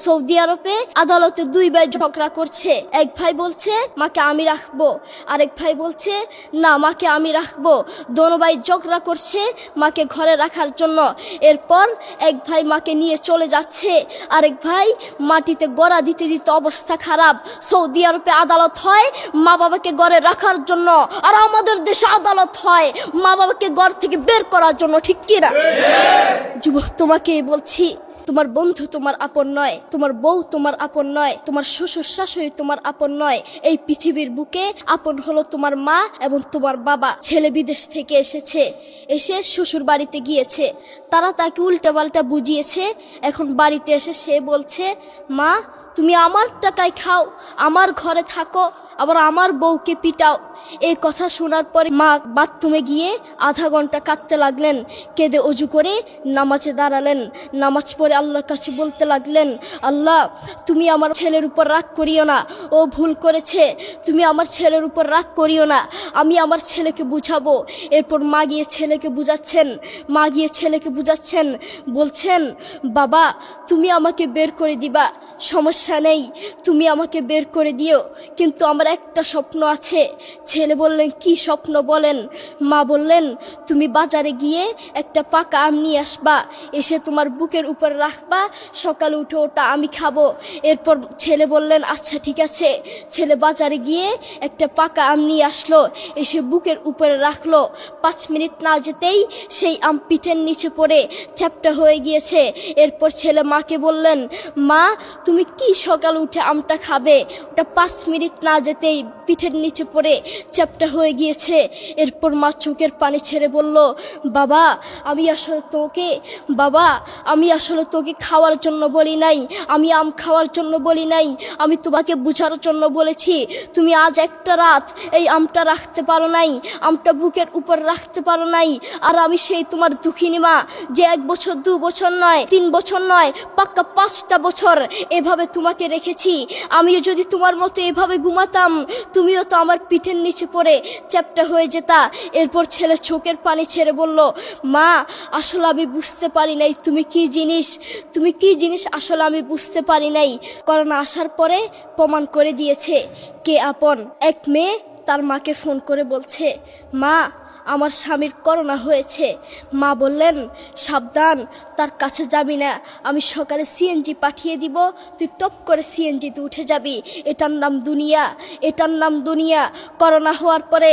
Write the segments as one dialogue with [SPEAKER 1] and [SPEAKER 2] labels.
[SPEAKER 1] Saudi আরবে আদালতে দুই ভাই ঝগড়া করছে। এক ভাই বলছে মাকে আমি রাখবো, আরেক ভাই বলছে না মাকে আমি রাখবো। দোনো ভাই ঝগড়া করছে মাকে ঘরে রাখার জন্য। এরপর এক ভাই মাকে নিয়ে চলে যাচ্ছে, আরেক ভাই মাটিতে গড়া দিতে দিতে অবস্থা খারাপ। সৌদি আরবে আদালত হয় মা বাবাকে ঘরে রাখার জন্য, আর আমাদের দেশে আদালত হয় মা বাবাকে ঘর থেকে বের করার জন্য, ঠিক কি না? যুবক, তোমাকে বলছি, তোমার বন্ধু তোমার আপন নয়, তোমার বউ তোমার আপন নয়, তোমার শ্বশুর শাশুড়ি তোমার আপন নয়। এই পৃথিবীর বুকে আপন হলো তোমার মা এবং তোমার বাবা। ছেলে বিদেশ থেকে এসে শ্বশুর বাড়িতে গিয়েছে, তারা তাকে উল্টাপাল্টা বুঝিয়েছে। এখন বাড়িতে এসে সে বলছে মা তুমি আমার টাকায় খাও, আমার ঘরে থাকো, আবার আমার বউকে পিটাও। এই কথা শোনার পরে মা বাথরুমে গিয়ে আধা ঘন্টা কাঁদতে লাগলেন। কেঁদে অজু করে নামাজে দাঁড়ালেন। নামাজ পড়ে আল্লাহর কাছে বলতে লাগলেন, আল্লাহ তুমি আমার ছেলের উপর রাগ করিও না, ও ভুল করেছে, তুমি আমার ছেলের উপর রাগ করিও না, আমি আমার ছেলেকে বুঝাবো। এরপর মা গিয়ে ছেলেকে বুঝাচ্ছেন, বলছেন বাবা তুমি আমাকে বের করে দিবা, সমস্যা নেই, তুমি আমাকে বের করে দিও, কিন্তু আমার একটা স্বপ্ন আছে। ছেলে বললেন কি স্বপ্ন বলেন? মা বললেন তুমি বাজারে গিয়ে একটা পাকা আম নিয়ে আসবা, এসে তোমার বুকের উপর রাখবা, সকালে উঠে ওটা আমি খাবো। এরপর ছেলে বললেন আচ্ছা ঠিক আছে। ছেলে বাজারে গিয়ে একটা পাকা আম নিয়ে আসলো, এসে বুকের উপরে রাখলো। 5 মিনিট না যেতেই সেই আম পিঠের নিচে পড়ে চ্যাপ্টা হয়ে গিয়েছে। এরপর ছেলে মাকে বললেন মা তুমি কি সকাল উঠে আমটা খাবে? ওটা 5 মিনিট না যেতেই পিঠের নিচে পড়ে চ্যাপ্টা হয়ে গিয়েছে। এরপর মা চোখের পানি ছেড়ে বলল বাবা আমি আসলে তোকে খাওয়ার জন্য বলি নাই, আমি আম খাওয়ার জন্য বলি নাই, আমি তোমাকে বুঝার জন্য বলেছি। তুমি আজ একটা রাত এই আমটা রাখতে পারো নাই, আমটা বুকের উপর রাখতে পারো নাই, আর আমি সেই তোমার দুঃখিনী মা যে 1 বছর 2 বছর নয় 3 বছর নয় পাক্কা 5টা বছর এভাবে তোমাকে রেখেছি। আমিও যদি তোমার মতো এভাবে ঘুমাতাম তুমিও তো আমার পিঠের নিচে পড়ে চ্যাপ্টা হয়ে যেতা। এরপর ছেলে চোখের পানি ছেড়ে বলল মা আসলে আমি বুঝতে পারি নাই তুমি কি জিনিস আসলে আমি বুঝতে পারি নাই। করোনা আসার পরে প্রমাণ করে দিয়েছে কে আপন। এক মেয়ে তার মাকে ফোন করে বলছে মা আমার স্বামীর করোনা হয়েছে। মা বললেন সাবধান, তার কাছে যাবি না, আমি সকালে সিএনজি পাঠিয়ে দিব, তুই টপ করে সিএনজিতে উঠে যাবি। এটার নাম দুনিয়া। করোনা হওয়ার পরে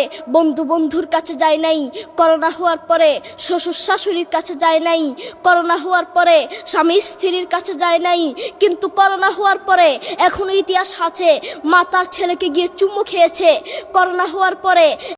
[SPEAKER 1] বন্ধুর কাছে যায় নাই, করোনা হওয়ার পরে শ্বশুর শাশুড়ির কাছে যায় নাই, করোনা হওয়ার পরে স্বামী স্ত্রীর কাছে যায় নাই, কিন্তু করোনা হওয়ার পরে এখনো ইতিহাস আছে মা তার ছেলেকে গিয়ে চুমু খেয়েছে। করোনা হওয়ার পরে